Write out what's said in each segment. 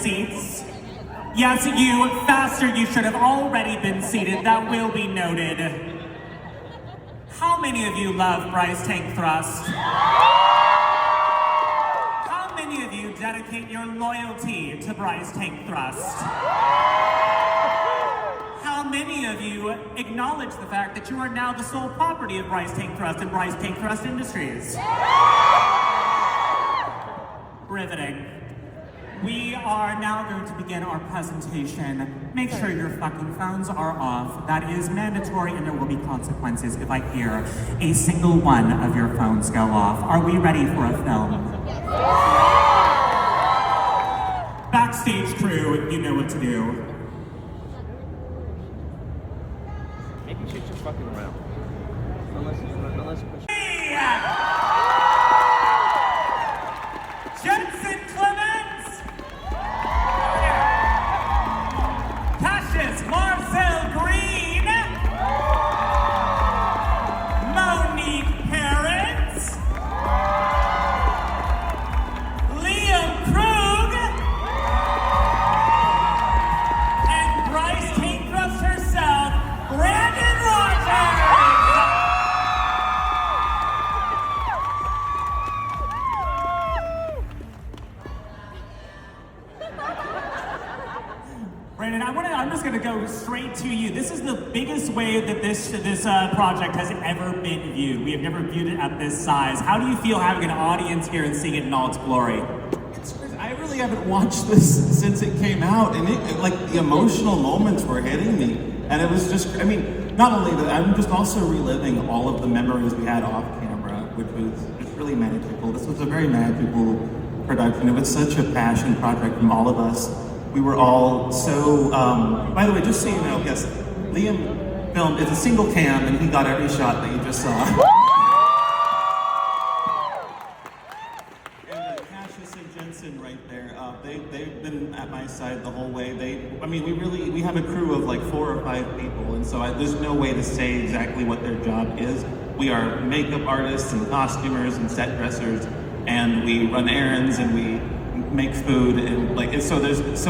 seats. Yes, you, faster, you should have already been seated, that will be noted. How many of you love Bryce Tank Thrust? How many of you dedicate your loyalty to Bryce Tank Thrust? How many of you acknowledge the fact that you are now the sole property of Bryce Tank Thrust and Bryce Tank Thrust Industries? Riveting. We are now going to begin our presentation. Make sure your fucking phones are off. That is mandatory and there will be consequences if I hear a single one of your phones go off. Are we ready for a film? Backstage crew, you know what to do. Maybe she's just fucking around. Unless Jensen Clements! Cassius Marcel Green! Monique Parents! Liam Krug! And Bryce Tank Thrust herself, Brandon Rogers! Brandon, I'm just gonna go straight to you. This is the biggest way that this project has ever been viewed. We have never viewed it at this size. How do you feel having an audience here and seeing it in all its glory? I really haven't watched this since it came out, and like the emotional moments were hitting me, and it was just, I mean, not only that, I'm just also reliving all of the memories we had off camera, which was just really magical. This was a very magical production. It was such a passion project from all of us. We were all so, by the way, just so you know, yes, Liam filmed, it's a single cam, and he got every shot that you just saw. And Cassius and Jensen right there, they've been at my side the whole way. We have a crew of like 4 or 5 people, and so there's no way to say exactly what their job is. We are makeup artists and costumers and set dressers, and we run errands and we make food, and so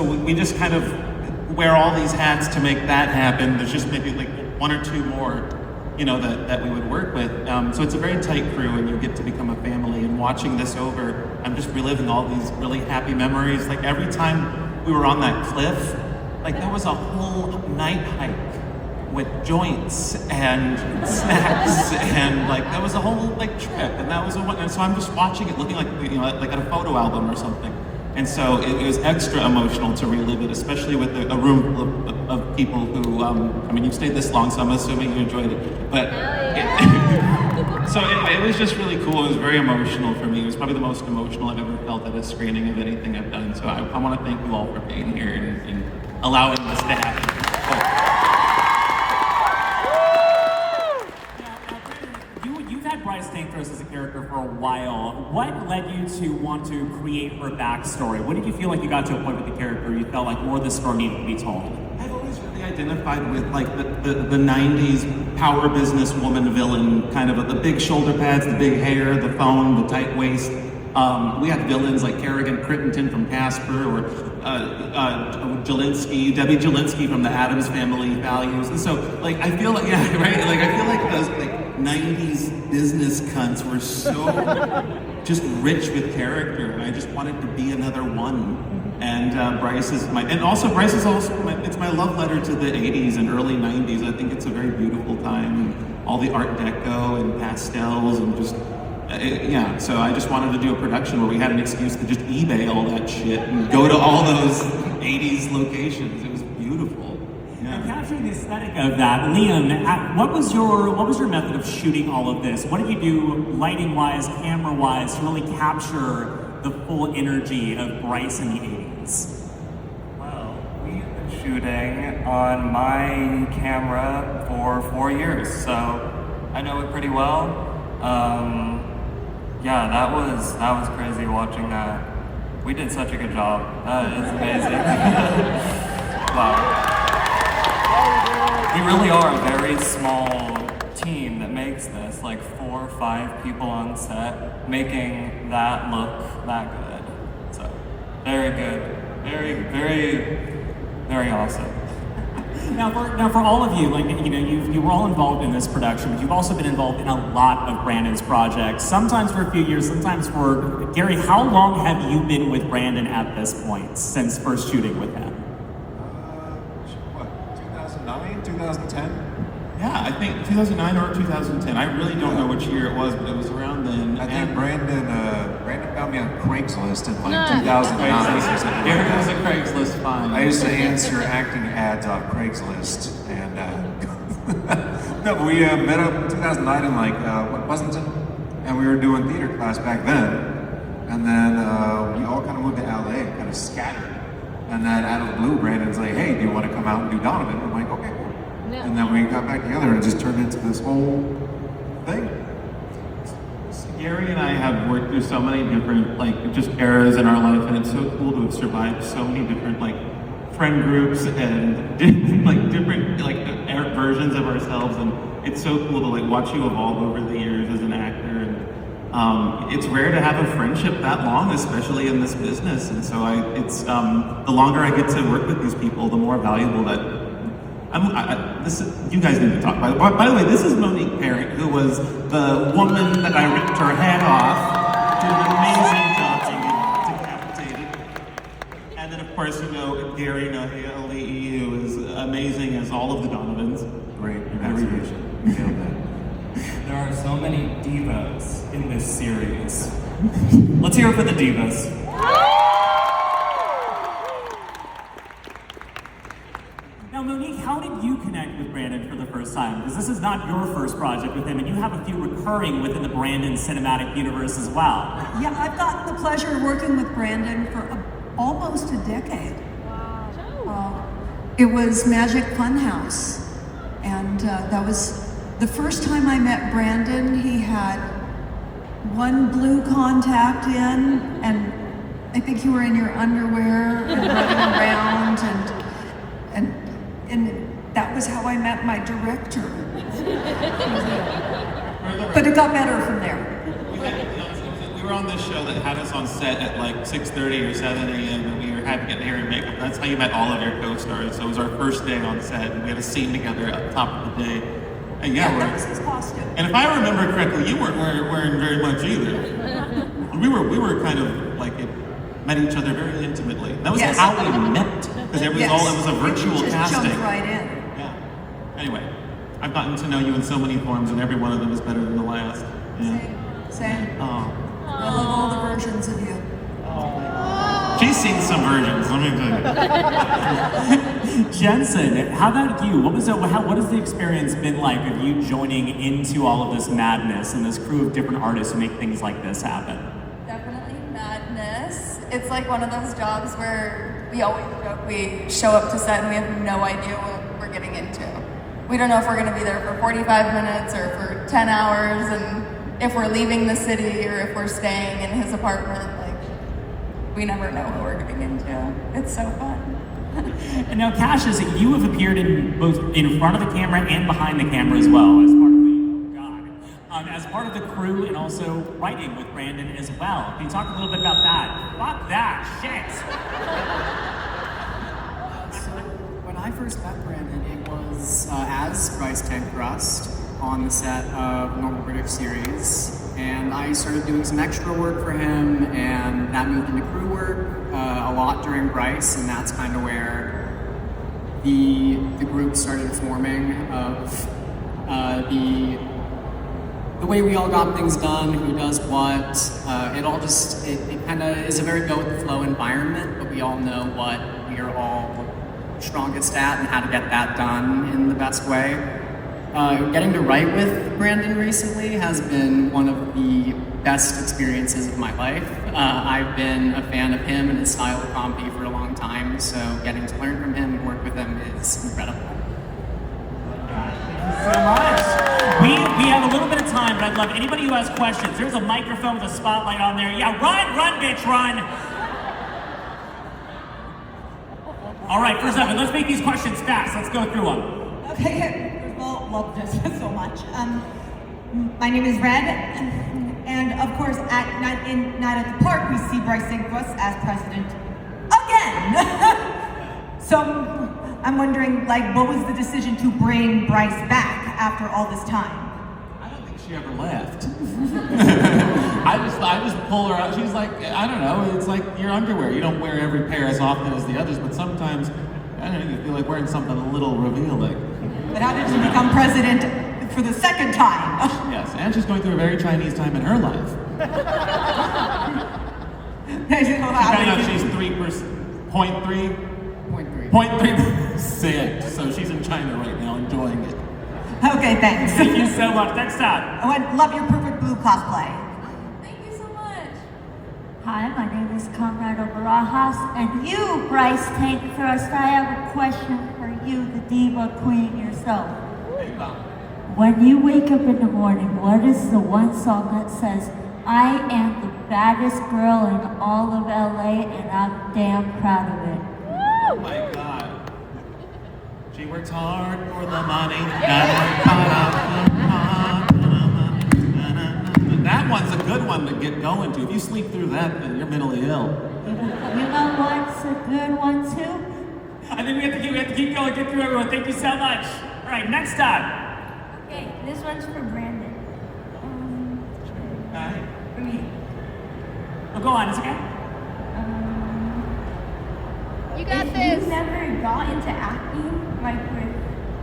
we just kind of wear all these hats to make that happen. There's just maybe like 1 or 2 more, you know, that we would work with. So it's a very tight crew, and you get to become a family. And watching this over, I'm just reliving all these really happy memories. Like every time we were on that cliff, like there was a whole night hike with joints and snacks, and like that was a whole like trip, and that was and so I'm just watching it, looking like, you know, like at a photo album or something. And so it was extra emotional to relive it, especially with a room full of people who, I mean, you've stayed this long, so I'm assuming you enjoyed it. But it was just really cool. It was very emotional for me. It was probably the most emotional I've ever felt at a screening of anything I've done. So I want to thank you all for being here and allowing this to happen. Bryce Tank Thrust as a character for a while. What led you to want to create her backstory? What did you feel like you got to a point with the character you felt like more of the story needed to be told? I've always really identified with like the 90s power business woman villain, kind of the big shoulder pads, the big hair, the phone, the tight waist. We had villains like Kerrigan Crittenton from Casper, or Debbie Jelinski from the Addams Family Values. And so, like, I feel like, yeah, right? Like, I feel like those, like, 90s business cunts were so just rich with character, and I just wanted to be another one. And Bryce is Bryce is also it's my love letter to the 80s and early 90s. I think it's a very beautiful time, and all the Art Deco and pastels and just, yeah. So I just wanted to do a production where we had an excuse to just eBay all that shit and go to all those 80s locations. It was beautiful. And capturing the aesthetic of that, Liam, what was your method of shooting all of this? What did you do lighting-wise, camera-wise, to really capture the full energy of Bryce in the 80s? Well, we've been shooting on my camera for 4 years, so I know it pretty well. Yeah, that was crazy watching that. We did such a good job. It's amazing. Wow. We really are a very small team that makes this, like 4 or 5 people on set, making that look that good. So, very good. Very, very, very awesome. Now for all of you, like, you know, you were all involved in this production, but you've also been involved in a lot of Brandon's projects, sometimes for a few years, sometimes for... Gary, how long have you been with Brandon at this point, since first shooting with him? 2009, 2010? Yeah, I think 2009 or 2010. I really don't know which year it was, but it was around then. I think Brandon found me on Craigslist in like 2009 or something. Gary was a Craigslist find. I used to answer acting ads off Craigslist, and no, but we met up in 2009 in like Pleasanton, and we were doing theater class back then, and then we all kind of moved to LA and kind of scattered, and then out of the blue, Brandon's like, "Hey, do you want to come out and do Donovan?" I'm like, "Okay, cool." And then we got back together, and it just turned into this whole thing. Gary and I have worked through so many different, like, just eras in our life, and it's so cool to have survived so many different, like, friend groups and different versions of ourselves, and it's so cool to, like, watch you evolve over the years as an actor, and it's rare to have a friendship that long, especially in this business, and so the longer I get to work with these people, the more valuable that you guys need to talk about it. By the way, this is Monique Parent, who was the woman that I ripped her head off. Did an amazing job being decapitated. And then, of course, you know, Gary LVL is amazing as all of the Donovans. Great pronunciation. You nailed that. There are so many divas in this series. Let's hear it for the divas. Now, Monique, how did you connect with Brandon for the first time? Because this is not your first project with him, and you have a few recurring within the Brandon cinematic universe as well. Yeah, I've gotten the pleasure of working with Brandon for almost a decade. Wow. It was Magic Funhouse, and that was the first time I met Brandon. He had one blue contact in, and I think you were in your underwear and running around, and that was how I met my director. But it got better from there. We were on this show that had us on set at like 6:30 or 7 a.m. and we had to get hair and makeup. That's how you met all of your co-stars. So it was our first day on set, and we had a scene together at the top of the day. And Yeah, that was his costume. and if I remember correctly, you weren't wearing very much either. We were kind of like met each other very intimately. That was Yes. how we met, because it was a virtual just casting. Jumped right in. Yeah. Anyway, I've gotten to know you in so many forms, and every one of them is better than the last. Yeah. Same. Oh. I love all the versions of you. She's seen some versions, let me tell you. Jensen, how about you? What has the experience been like of you joining into all of this madness and this crew of different artists who make things like this happen? Definitely madness. It's like one of those jobs where we always joke we show up to set and we have no idea what we're getting into. We don't know if we're going to be there for 45 minutes or for 10 hours, and if we're leaving the city or if we're staying in his apartment. Like, we never know what we're getting into. It's so fun. And now, Cassius, you have appeared in both in front of the camera and behind the camera as well as part of as part of the crew, and also writing with Brandon as well. Can you talk a little bit about that? Fuck that shit. So when I first met Brandon, it was as Bryce Crust on the set of Normal British series, and I started doing some extra work for him, and that moved into crew work a lot during Bryce, and that's kind of where the group started forming of the way we all got things done, who does what. It kind of is a very go with the flow environment, but we all know what we are all strongest at and how to get that done in the best way. Getting to write with Brandon recently has been one of the best experiences of my life. I've been a fan of him and his style of comedy for a long time, so getting to learn from him and work with him is incredible. So much. We have a little bit of time, but I'd love anybody who has questions. There's a microphone with a spotlight on there. Yeah, run, bitch, run. All right, first up, let's make these questions fast. Let's go through them. Okay, first of all, love this so much. My name is Red, and of course, at Night at the Park, we see Bryce Crust as president again. So I'm wondering, like, what was the decision to bring Bryce back after all this time? I don't think she ever left. I just pull her out. She's like, I don't know, it's like your underwear. You don't wear every pair as often as the others, but sometimes, I don't know, you feel like wearing something a little revealing. But how did she become president for the second time? Yes, and she's going through a very Chinese time in her life. I know she's 3%, 0.3? 0.3%. So she's in China right now, enjoying it. Okay, thanks. Thank you so much. Next up. I love your Perfect Blue cosplay. Thank you so much. Hi, my name is Conrado Barajas, and you, Bryce Tank Thrust, I have a question for you, the diva queen yourself. When you wake up in the morning, what is the one song that says, I am the baddest girl in all of LA and I'm damn proud of it? Oh my God. She works hard for the money. That one's a good one to get going to. If you sleep through that, then you're mentally ill. You know what's a good one too? I think we have to keep going, get through everyone. Thank you so much. All right, next up. Okay, this one's for Brandon. Hi. For me. Oh, go on, it's okay. You got this. You never got into acting, like with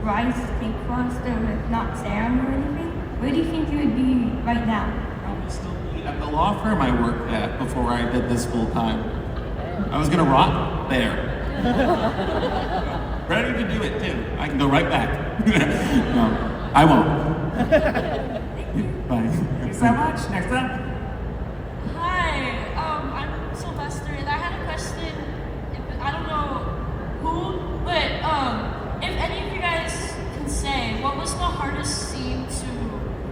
Bryce, Pink Foster, with not Sam or anything, where do you think you would be right now? I would still be at the law firm I worked at before I did this full time. I was gonna rot there. Ready to do it too. I can go right back. No, I won't. Bye. Thank you so much. Next up. Hi, I'm Sylvester, and I had a question. I don't know who, but if any of you guys can say, what was the hardest scene to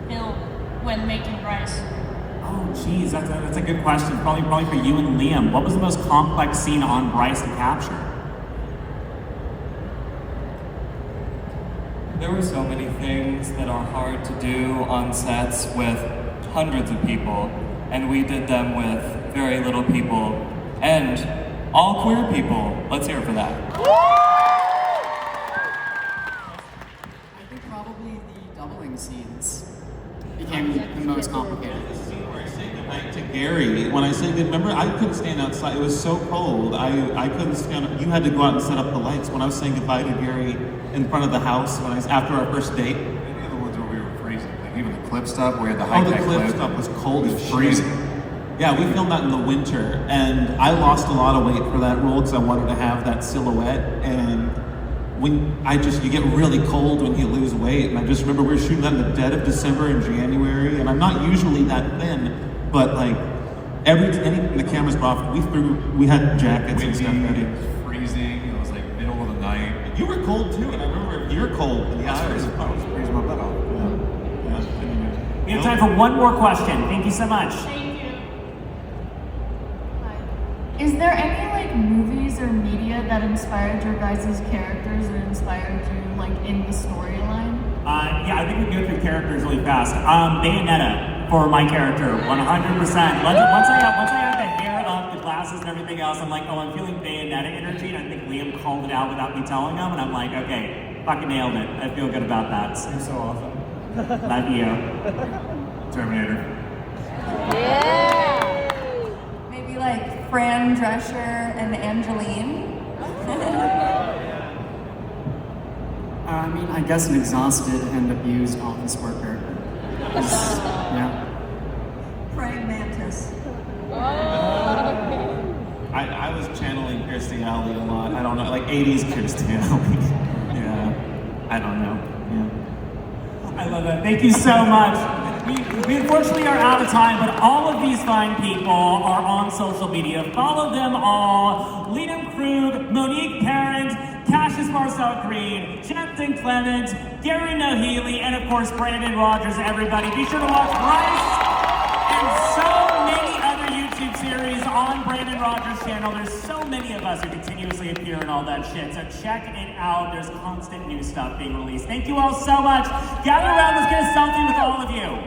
film when making Bryce? Oh, geez, that's a good question. Probably for you and Liam. What was the most complex scene on Bryce to capture? There were so many things that are hard to do on sets with hundreds of people, and we did them with very little people, and all queer people. Let's hear it for that. I think probably the doubling scenes became the most complicated. To Gary, when I say, remember, I couldn't stand outside. It was so cold. I couldn't stand up. You had to go out and set up the lights. When I was saying goodbye to Gary in front of the house, after our first date. Any of the ones where we were freezing, like even the clip stuff, we had the high-tech clip stuff was cold as shit. freezing. Yeah, we filmed that in the winter, and I lost a lot of weight for that role because I wanted to have that silhouette. And you get really cold when you lose weight. And I just remember we were shooting that in the dead of December and January, and I'm not usually that thin. But like anything the cameras brought, we had jackets and stuff. It was freezing. It was like middle of the night. You were cold too, and I remember you're cold in the eyes. I was freezing my butt off. Yeah. We have time for one more question. Thank you so much. Thank you. Is there any like movies or media that inspired your guys' characters or inspired you like in the storyline? Yeah, I think we can go through characters really fast. Bayonetta for my character, 100%. Once I had the hair up, the glasses and everything else, I'm like, oh, I'm feeling Bayonetta energy, and I think Liam called it out without me telling him, and I'm like, okay, fucking nailed it. I feel good about that. You're so awesome. Love you. Terminator. Maybe like Fran Drescher and Angeline. I mean, I guess an exhausted and abused office worker. Yeah. Praying mantis. I was channeling Kirstie Alley a lot. I don't know, like 80s Kirstie Alley. Yeah, I don't know. Yeah. I love that. Thank you so much. We unfortunately are out of time, but all of these fine people are on social media. Follow them all. Liam Krug, Monique Parent, Cassius Marcel Green, Jensen Clements, Gary Nohealy, and of course Brandon Rogers, everybody. Be sure to watch Bryce and so many other YouTube series on Brandon Rogers' channel. There's so many of us who continuously appear and all that shit, so check it out. There's constant new stuff being released. Thank you all so much. Gather around, let's get a selfie with all of you.